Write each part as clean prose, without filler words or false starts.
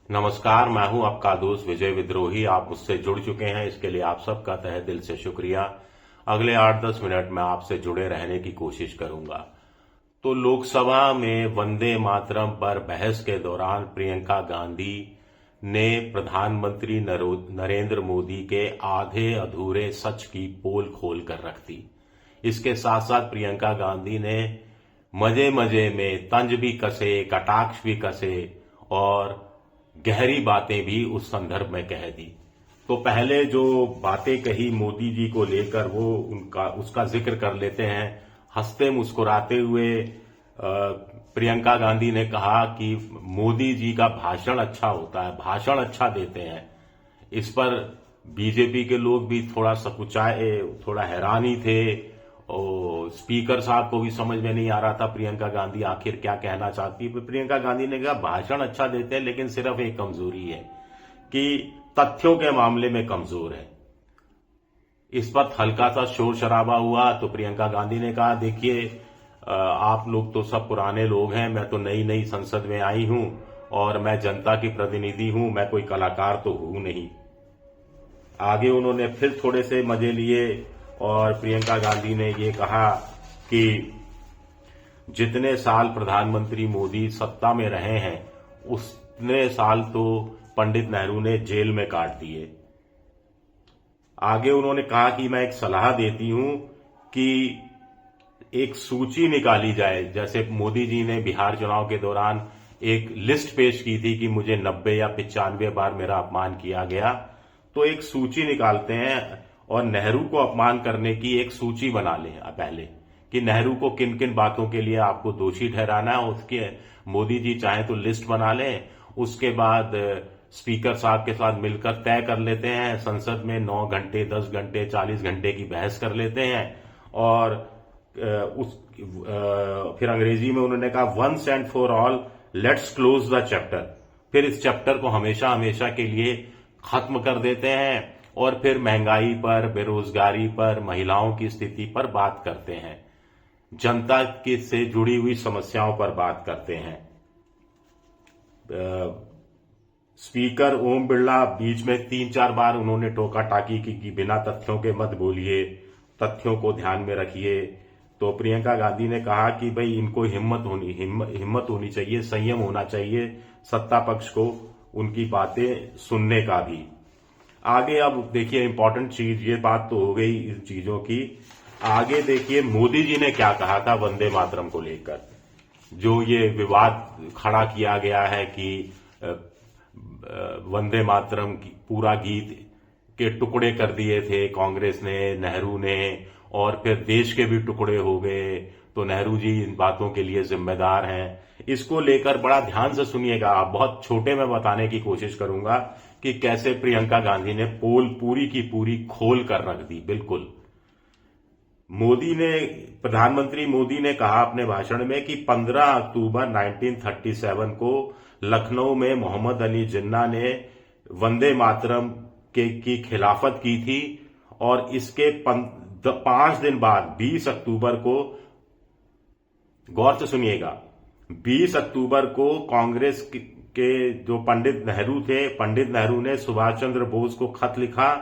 नमस्कार, मैं हूं आपका दोस्त विजय विद्रोही। आप मुझसे जुड़ चुके हैं, इसके लिए आप सबका तहे दिल से शुक्रिया। अगले 8-10 मिनट में आपसे जुड़े रहने की कोशिश करूंगा। तो लोकसभा में वंदे मातरम पर बहस के दौरान प्रियंका गांधी ने प्रधानमंत्री नरेंद्र मोदी के आधे अधूरे सच की पोल खोल कर रख दी। इसके साथ साथ प्रियंका गांधी ने मजे मजे में तंज भी कसे, कटाक्ष भी कसे और गहरी बातें भी उस संदर्भ में कह दी। तो पहले जो बातें कही मोदी जी को लेकर वो उसका जिक्र कर लेते हैं। हंसते मुस्कुराते हुए प्रियंका गांधी ने कहा कि मोदी जी का भाषण अच्छा होता है, भाषण अच्छा देते हैं। इस पर बीजेपी के लोग भी थोड़ा सकुचाए, थोड़ा हैरान ही थे और स्पीकर साहब को भी समझ में नहीं आ रहा था प्रियंका गांधी आखिर क्या कहना चाहती है। प्रियंका गांधी ने कहा भाषण अच्छा देते हैं, लेकिन सिर्फ एक कमजोरी है कि तथ्यों के मामले में कमजोर है। इस पर हल्का सा शोर शराबा हुआ तो प्रियंका गांधी ने कहा, देखिए आप लोग तो सब पुराने लोग हैं, मैं तो नई नई संसद में आई हूं और मैं जनता की प्रतिनिधि हूं, मैं कोई कलाकार तो हूं नहीं। आगे उन्होंने फिर थोड़े से मजे लिए और प्रियंका गांधी ने ये कहा कि जितने साल प्रधानमंत्री मोदी सत्ता में रहे हैं उतने साल तो पंडित नेहरू ने जेल में काट दिए। आगे उन्होंने कहा कि मैं एक सलाह देती हूं कि एक सूची निकाली जाए। जैसे मोदी जी ने बिहार चुनाव के दौरान एक लिस्ट पेश की थी कि मुझे 90 या 95 बार मेरा अपमान किया गया, तो एक सूची निकालते हैं और नेहरू को अपमान करने की एक सूची बना लें पहले कि नेहरू को किन किन बातों के लिए आपको दोषी ठहराना है। उसके मोदी जी चाहें तो लिस्ट बना लें, उसके बाद स्पीकर साहब के साथ मिलकर तय कर लेते हैं, संसद में 9 घंटे, 10 घंटे, 40 घंटे की बहस कर लेते हैं और फिर अंग्रेजी में उन्होंने कहा once and for all let's close the chapter. फिर इस चैप्टर को हमेशा हमेशा के लिए खत्म कर देते हैं और फिर महंगाई पर, बेरोजगारी पर, महिलाओं की स्थिति पर बात करते हैं, जनता की से जुड़ी हुई समस्याओं पर बात करते हैं। स्पीकर ओम बिरला बीच में 3-4 बार उन्होंने टोका टाकी की कि बिना तथ्यों के मत बोलिए, तथ्यों को ध्यान में रखिए। तो प्रियंका गांधी ने कहा कि भाई इनको हिम्मत होनी चाहिए, संयम होना चाहिए सत्ता पक्ष को उनकी बातें सुनने का भी। आगे अब देखिए इंपॉर्टेंट चीज, ये बात तो हो गई इन चीजों की। आगे देखिए मोदी जी ने क्या कहा था वंदे मातरम को लेकर, जो ये विवाद खड़ा किया गया है कि वंदे मातरम की पूरा गीत के टुकड़े कर दिए थे कांग्रेस ने, नेहरू ने, और फिर देश के भी टुकड़े हो गए, तो नेहरू जी इन बातों के लिए जिम्मेदार हैं। इसको लेकर बड़ा ध्यान से सुनिएगा आप, बहुत छोटे में बताने की कोशिश करूंगा कि कैसे प्रियंका गांधी ने पोल पूरी की पूरी खोल कर रख दी। बिल्कुल प्रधानमंत्री मोदी ने कहा अपने भाषण में कि 15 अक्टूबर 1937 को लखनऊ में मोहम्मद अली जिन्ना ने वंदे मातरम की खिलाफत की थी और इसके 5 दिन बाद 20 अक्टूबर को, गौर से सुनिएगा, 20 अक्टूबर को कांग्रेस के जो पंडित नेहरू थे, पंडित नेहरू ने सुभाष चंद्र बोस को खत लिखा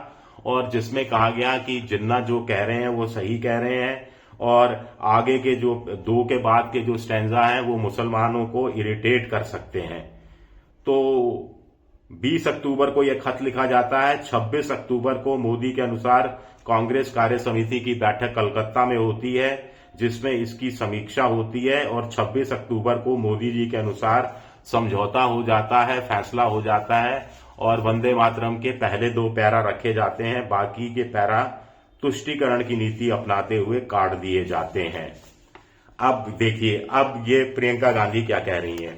और जिसमें कहा गया कि जिन्ना जो कह रहे हैं वो सही कह रहे हैं और आगे के जो 2 के बाद के जो स्टैंजा हैं वो मुसलमानों को इरिटेट कर सकते हैं। तो 20 अक्टूबर को यह खत लिखा जाता है। 26 अक्टूबर को मोदी के अनुसार कांग्रेस कार्य समिति की बैठक कलकत्ता में होती है जिसमें इसकी समीक्षा होती है और 26 अक्टूबर को मोदी जी के अनुसार समझौता हो जाता है, फैसला हो जाता है और वंदे मातरम के पहले 2 पैरा रखे जाते हैं, बाकी के पैरा तुष्टीकरण की नीति अपनाते हुए काट दिए जाते हैं। अब देखिए, अब ये प्रियंका गांधी क्या कह रही हैं।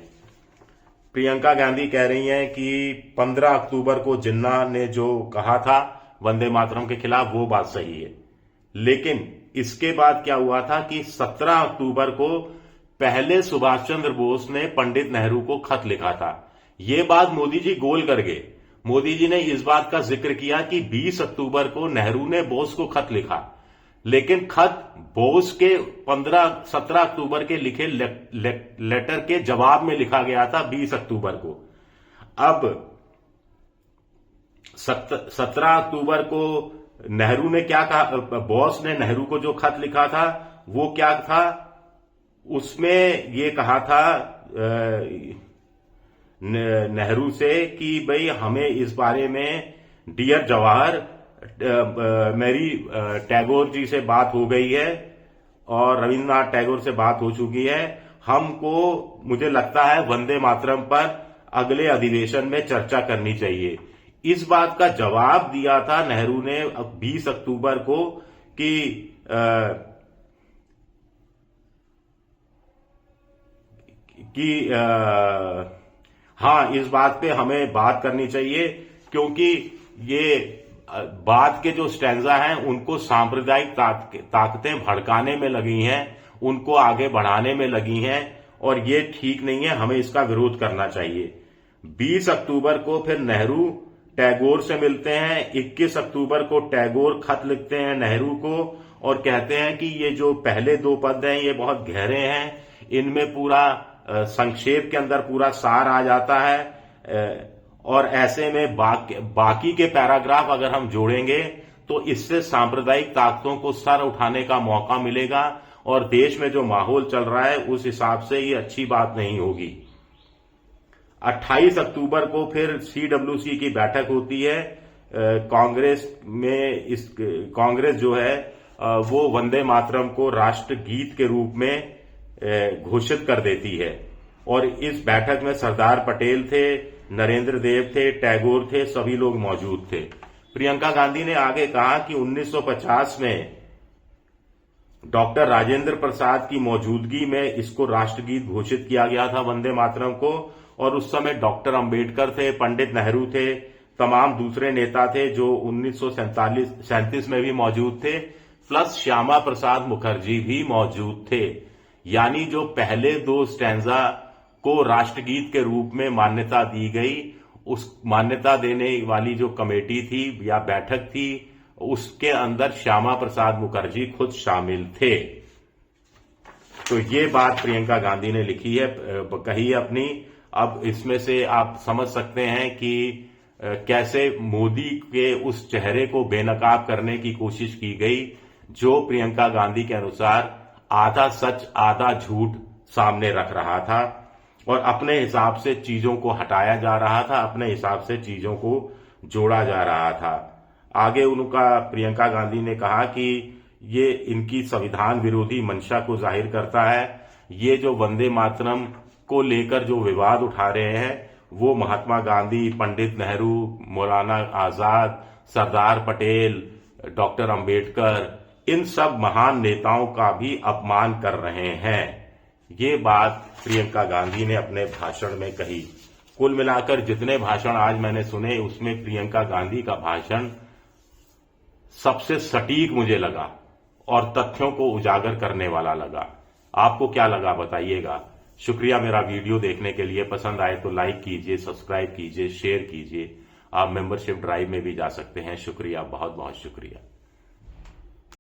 प्रियंका गांधी कह रही हैं कि 15 अक्टूबर को जिन्ना ने जो कहा था वंदे मातरम के खिलाफ वो बात सही है, लेकिन इसके बाद क्या हुआ था कि 17 अक्टूबर को पहले सुभाष चंद्र बोस ने पंडित नेहरू को खत लिखा था। ये बात मोदी जी गोल कर गए। मोदी जी ने इस बात का जिक्र किया कि 20 अक्टूबर को नेहरू ने बोस को खत लिखा, लेकिन खत बोस के 17 अक्टूबर के लिखे लेटर के जवाब में लिखा गया था 20 अक्टूबर को। अब 17 अक्टूबर को नेहरू ने क्या कहा, बोस ने नेहरू को जो खत लिखा था वो क्या था, उसमें ये कहा था नेहरू से कि भाई हमें इस बारे में डियर जवाहर, मेरी टैगोर जी से बात हो गई है और रविन्द्रनाथ टैगोर से बात हो चुकी है, हमको मुझे लगता है वंदे मातरम पर अगले अधिवेशन में चर्चा करनी चाहिए। इस बात का जवाब दिया था नेहरू ने 20 अक्टूबर को कि हाँ, इस बात पे हमें बात करनी चाहिए, क्योंकि ये बात के जो स्टैंजा हैं उनको सांप्रदायिक ताकतें भड़काने में लगी हैं, उनको आगे बढ़ाने में लगी हैं और ये ठीक नहीं है, हमें इसका विरोध करना चाहिए। 20 अक्टूबर को फिर नेहरू टैगोर से मिलते हैं। 21 अक्टूबर को टैगोर खत लिखते हैं नेहरू को और कहते हैं कि ये जो पहले 2 पद हैं ये बहुत गहरे हैं, इनमें पूरा संक्षेप के अंदर पूरा सार आ जाता है और ऐसे में बाकी के पैराग्राफ अगर हम जोड़ेंगे तो इससे सांप्रदायिक ताकतों को सर उठाने का मौका मिलेगा और देश में जो माहौल चल रहा है उस हिसाब से ये अच्छी बात नहीं होगी। 28 अक्टूबर को फिर CWC की बैठक होती है। कांग्रेस में कांग्रेस जो है वो वंदे मातरम को राष्ट्रगीत के रूप में घोषित कर देती है और इस बैठक में सरदार पटेल थे, नरेंद्र देव थे, टैगोर थे, सभी लोग मौजूद थे। प्रियंका गांधी ने आगे कहा कि 1950 में डॉक्टर राजेंद्र प्रसाद की मौजूदगी में इसको राष्ट्रगीत घोषित किया गया था वंदे मातरम को, और उस समय डॉक्टर अंबेडकर थे, पंडित नेहरू थे, तमाम दूसरे नेता थे जो 1937 में भी मौजूद थे, प्लस श्यामा प्रसाद मुखर्जी भी मौजूद थे। यानी जो पहले 2 स्टैंजा को राष्ट्रगीत के रूप में मान्यता दी गई, उस मान्यता देने वाली जो कमेटी थी या बैठक थी उसके अंदर श्यामा प्रसाद मुखर्जी खुद शामिल थे। तो ये बात प्रियंका गांधी ने लिखी है, कही है अपनी। अब इसमें से आप समझ सकते हैं कि कैसे मोदी के उस चेहरे को बेनकाब करने की कोशिश की गई जो प्रियंका गांधी के अनुसार आधा सच आधा झूठ सामने रख रहा था और अपने हिसाब से चीजों को हटाया जा रहा था, अपने हिसाब से चीजों को जोड़ा जा रहा था। आगे उनका प्रियंका गांधी ने कहा कि ये इनकी संविधान विरोधी मंशा को जाहिर करता है। ये जो वंदे मातरम को लेकर जो विवाद उठा रहे हैं वो महात्मा गांधी, पंडित नेहरू, मौलाना आजाद, सरदार पटेल, डॉक्टर अंबेडकर, इन सब महान नेताओं का भी अपमान कर रहे हैं। ये बात प्रियंका गांधी ने अपने भाषण में कही। कुल मिलाकर जितने भाषण आज मैंने सुने उसमें प्रियंका गांधी का भाषण सबसे सटीक मुझे लगा और तथ्यों को उजागर करने वाला लगा। आपको क्या लगा बताइएगा। शुक्रिया मेरा वीडियो देखने के लिए। पसंद आए तो लाइक कीजिए, सब्सक्राइब कीजिए, शेयर कीजिए। आप मेंबरशिप ड्राइव में भी जा सकते हैं। शुक्रिया, बहुत बहुत शुक्रिया।